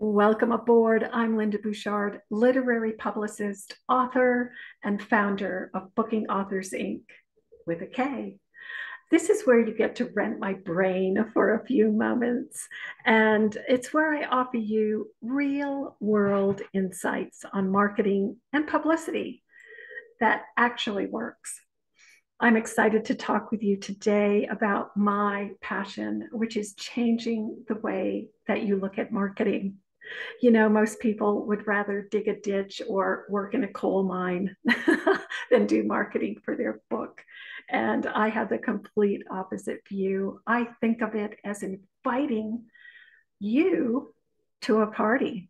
Welcome aboard. I'm Lynda Bouchard, literary publicist, author, and founder of Booking Authors Inc. with a K. This is where you get to rent my brain for a few moments, and it's where I offer you real world insights on marketing and publicity that actually works. I'm excited to talk with you today about my passion, which is changing the way that you look at marketing. You know, most people would rather dig a ditch or work in a coal mine than do marketing for their book. And I have the complete opposite view. I think of it as inviting you to a party.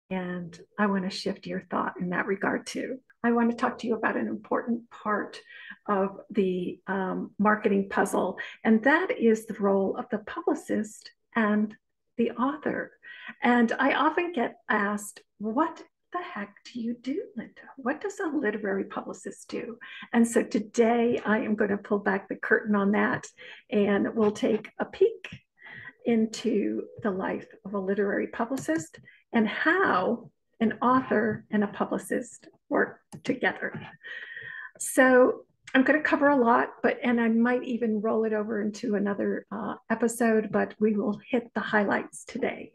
And I want to shift your thought in that regard too. I want to talk to you about an important part of the marketing puzzle, and that is the role of the publicist and the author. And I often get asked, what the heck do you do, Lynda? What does a literary publicist do? And so today I am going to pull back the curtain on that, and we'll take a peek into the life of a literary publicist and how an author and a publicist work together. So I'm going to cover a lot, and I might even roll it over into another episode, but we will hit the highlights today.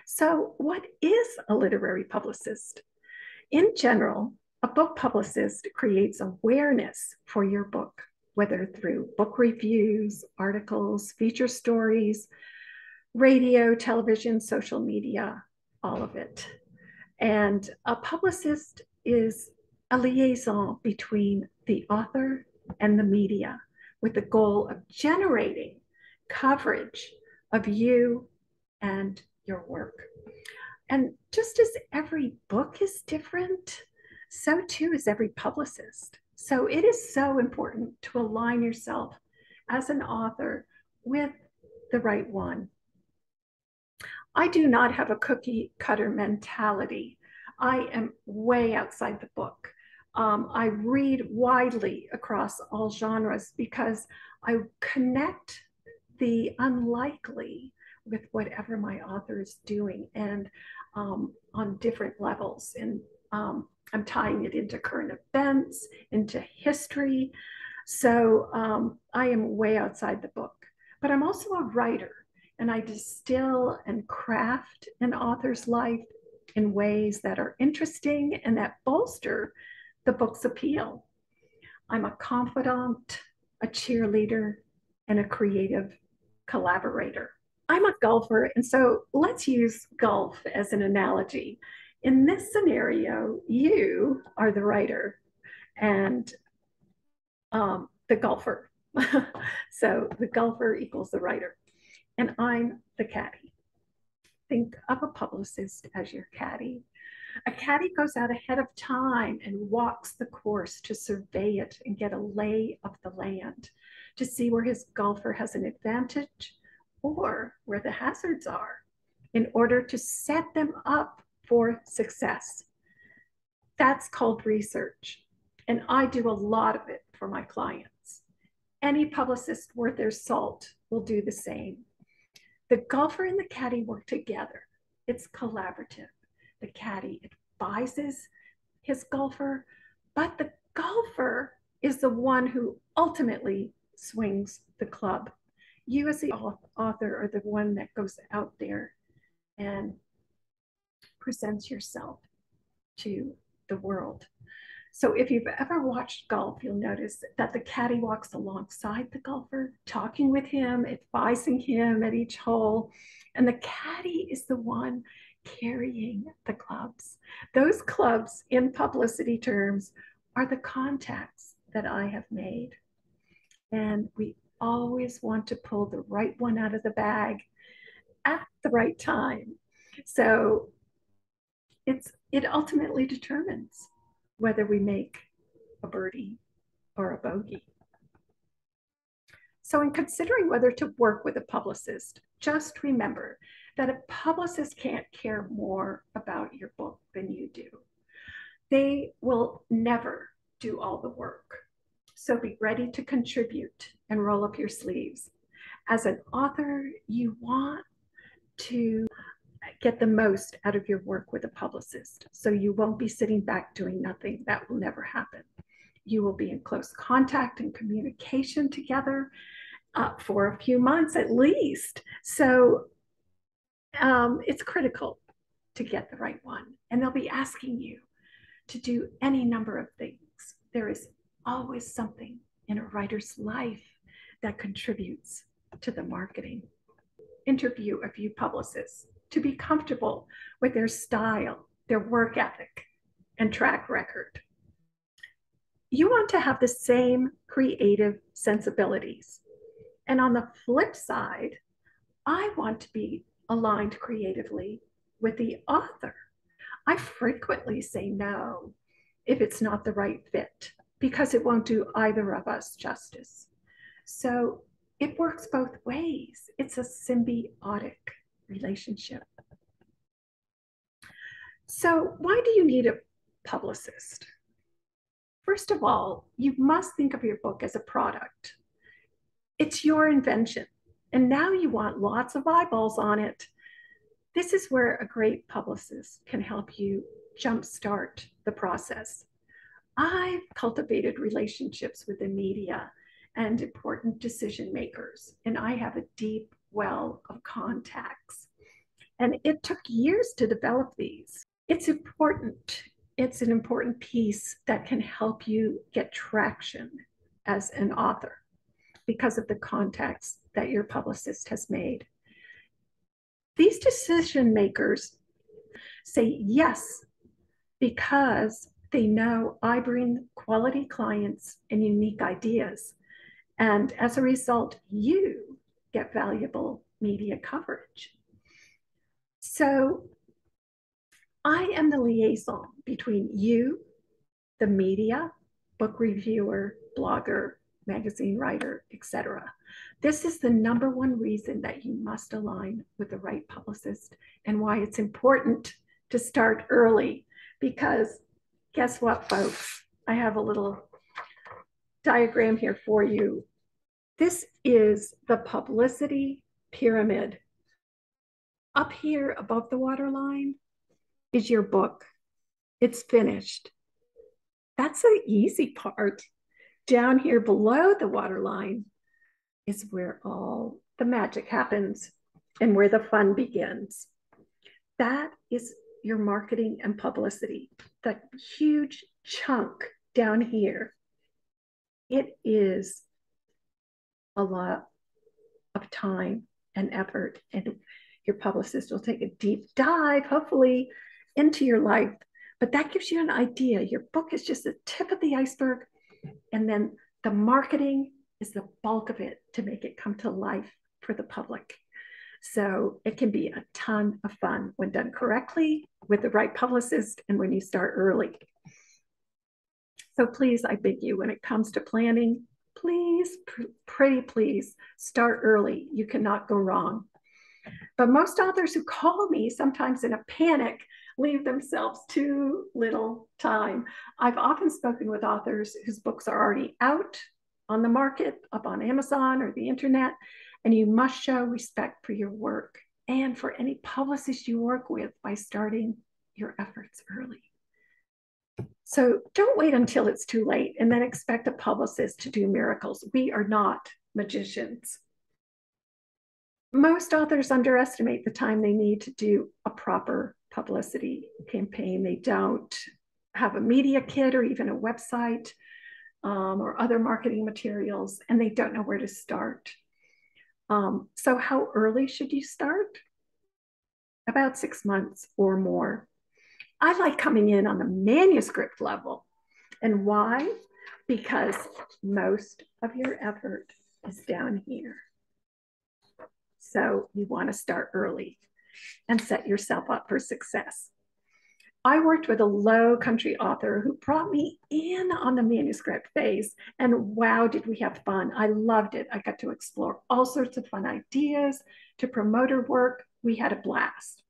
So what is a literary publicist? In general, a book publicist creates awareness for your book, whether through book reviews, articles, feature stories, radio, television, social media, all of it. And a publicist is a liaison between the author and the media with the goal of generating coverage of you and your work. And just as every book is different, so too is every publicist. So it is so important to align yourself as an author with the right one. I do not have a cookie cutter mentality. I am way outside the book. I read widely across all genres because I connect the unlikely with whatever my author is doing, and on different levels. And I'm tying it into current events, into history. So I am way outside the book, but I'm also a writer, and I distill and craft an author's life in ways that are interesting and that bolster the book's appeal. I'm a confidant, a cheerleader, and a creative collaborator. I'm a golfer, and so let's use golf as an analogy. In this scenario, you are the writer and the golfer. So the golfer equals the writer, and I'm the caddy. Think of a publicist as your caddy. A caddy goes out ahead of time and walks the course to survey it and get a lay of the land, to see where his golfer has an advantage or where the hazards are, in order to set them up for success. That's called research, and I do a lot of it for my clients. Any publicist worth their salt will do the same. The golfer and the caddy work together. It's collaborative. The caddy advises his golfer, but the golfer is the one who ultimately swings the club. You as the author are the one that goes out there and presents yourself to the world. So if you've ever watched golf, you'll notice that the caddy walks alongside the golfer, talking with him, advising him at each hole. And the caddy is the one carrying the clubs. Those clubs, in publicity terms, are the contacts that I have made. And we always want to pull the right one out of the bag at the right time. So it ultimately determines whether we make a birdie or a bogey. So in considering whether to work with a publicist, just remember that a publicist can't care more about your book than you do. They will never do all the work. So be ready to contribute and roll up your sleeves. As an author, you want to get the most out of your work with a publicist. So you won't be sitting back doing nothing. That will never happen. You will be in close contact and communication together for a few months at least. So it's critical to get the right one. And they'll be asking you to do any number of things. There is always something in a writer's life that contributes to the marketing. Interview a few publicists to be comfortable with their style, their work ethic, and track record. You want to have the same creative sensibilities. And on the flip side, I want to be aligned creatively with the author. I frequently say no if it's not the right fit, because it won't do either of us justice. So it works both ways. It's a symbiotic relationship. So why do you need a publicist? First of all, you must think of your book as a product. It's your invention, and now you want lots of eyeballs on it. This is where a great publicist can help you jumpstart the process. I've cultivated relationships with the media and important decision makers, and I have a deep well of contacts. And it took years to develop these. It's important. It's an important piece that can help you get traction as an author because of the contacts that your publicist has made. These decision makers say yes because they know I bring quality clients and unique ideas. And as a result, you get valuable media coverage. So I am the liaison between you, the media, book reviewer, blogger, magazine writer, etc. This is the number one reason that you must align with the right publicist, and why it's important to start early, because guess what, folks? I have a little diagram here for you. This is the publicity pyramid. Up here above the waterline is your book. It's finished. That's the easy part. Down here below the waterline is where all the magic happens and where the fun begins. That is your marketing and publicity, the huge chunk down here. It is a lot of time and effort, and your publicist will take a deep dive, hopefully, into your life. But that gives you an idea. Your book is just the tip of the iceberg, and then the marketing is the bulk of it to make it come to life for the public. So it can be a ton of fun when done correctly with the right publicist and when you start early. So please, I beg you, when it comes to planning, please, pretty please, start early. You cannot go wrong. But most authors who call me, sometimes in a panic, leave themselves too little time. I've often spoken with authors whose books are already out on the market, up on Amazon or the internet, and you must show respect for your work and for any publicist you work with by starting your efforts early. So don't wait until it's too late and then expect a publicist to do miracles. We are not magicians. Most authors underestimate the time they need to do a proper publicity campaign. They don't have a media kit or even a website or other marketing materials, and they don't know where to start. So how early should you start? About 6 months or more. I like coming in on the manuscript level. And why? Because most of your effort is down here. So you want to start early and set yourself up for success. I worked with a low country author who brought me in on the manuscript phase, and wow, did we have fun. I loved it. I got to explore all sorts of fun ideas to promote her work. We had a blast.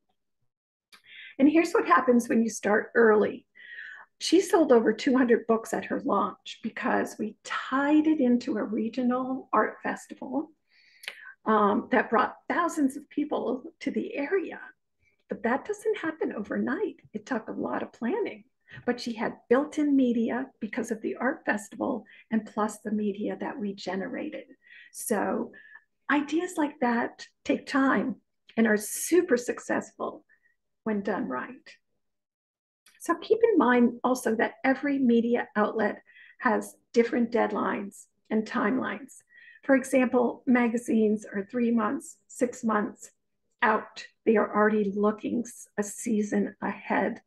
And here's what happens when you start early. She sold over 200 books at her launch because we tied it into a regional art festival. that brought thousands of people to the area. But that doesn't happen overnight. It took a lot of planning. But she had built-in media because of the art festival and plus the media that we generated. So ideas like that take time and are super successful when done right. So keep in mind also that every media outlet has different deadlines and timelines. For example, magazines are 3 months, 6 months out. They are already looking a season ahead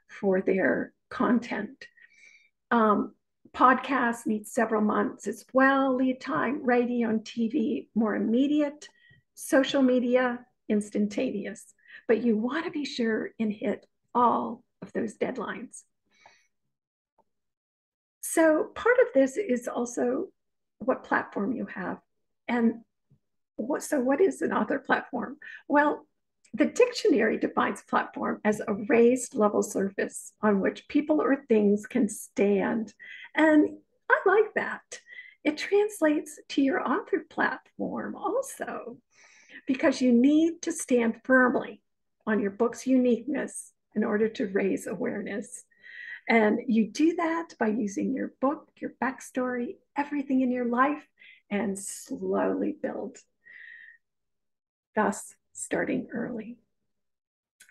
for their content. Podcasts need several months as well, lead time. Radio and TV, more immediate. Social media, instantaneous. But you want to be sure and hit all of those deadlines. So part of this is also what platform you have. And what is an author platform? Well, the dictionary defines platform as a raised level surface on which people or things can stand. And I like that. It translates to your author platform also, because you need to stand firmly on your book's uniqueness in order to raise awareness. And you do that by using your book, your backstory, everything in your life, and slowly build, thus starting early.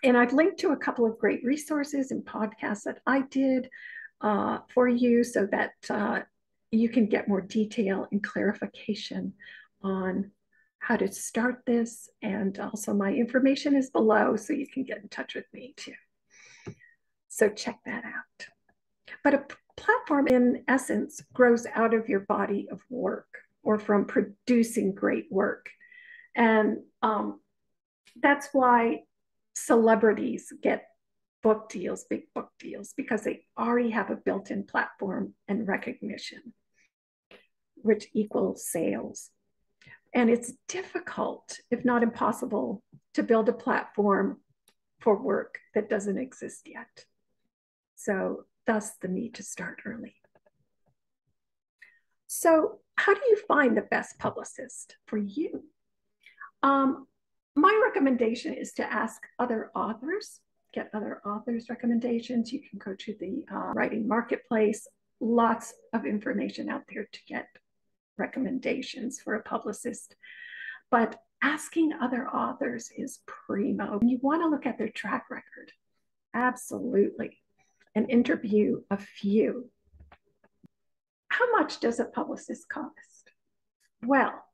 And I've linked to a couple of great resources and podcasts that I did for you so that you can get more detail and clarification on how to start this. And also my information is below, so you can get in touch with me too. So check that out. But a platform in essence grows out of your body of work or from producing great work. And that's why celebrities get book deals, big book deals, because they already have a built-in platform and recognition, which equals sales. And it's difficult, if not impossible, to build a platform for work that doesn't exist yet. So thus the need to start early. So how do you find the best publicist for you? My recommendation is to ask other authors, get other authors' recommendations. You can go to the writing marketplace, lots of information out there to get recommendations for a publicist. But asking other authors is primo. You want to look at their track record, absolutely, and interview a few. How much does a publicist cost? Well,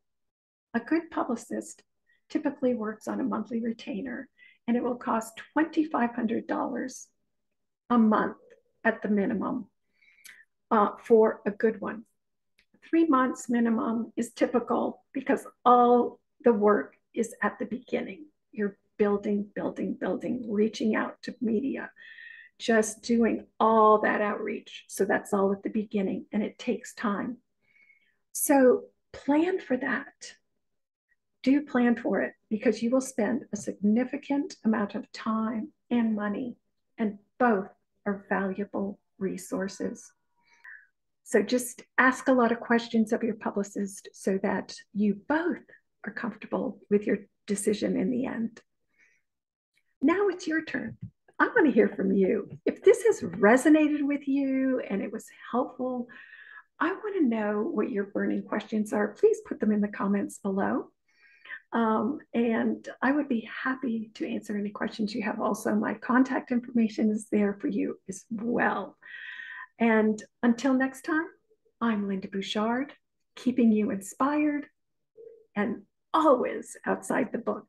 a good publicist typically works on a monthly retainer, and it will cost $2,500 a month at the minimum for a good one. 3 months minimum is typical because all the work is at the beginning. You're building, reaching out to media, just doing all that outreach. So that's all at the beginning, and it takes time. So plan for that. Do plan for it, because you will spend a significant amount of time and money, and both are valuable resources. So just ask a lot of questions of your publicist so that you both are comfortable with your decision in the end. Now it's your turn. I want to hear from you. If this has resonated with you and it was helpful, I want to know what your burning questions are. Please put them in the comments below. And I would be happy to answer any questions you have. Also, my contact information is there for you as well. And until next time, I'm Lynda Bouchard, keeping you inspired and always outside the book.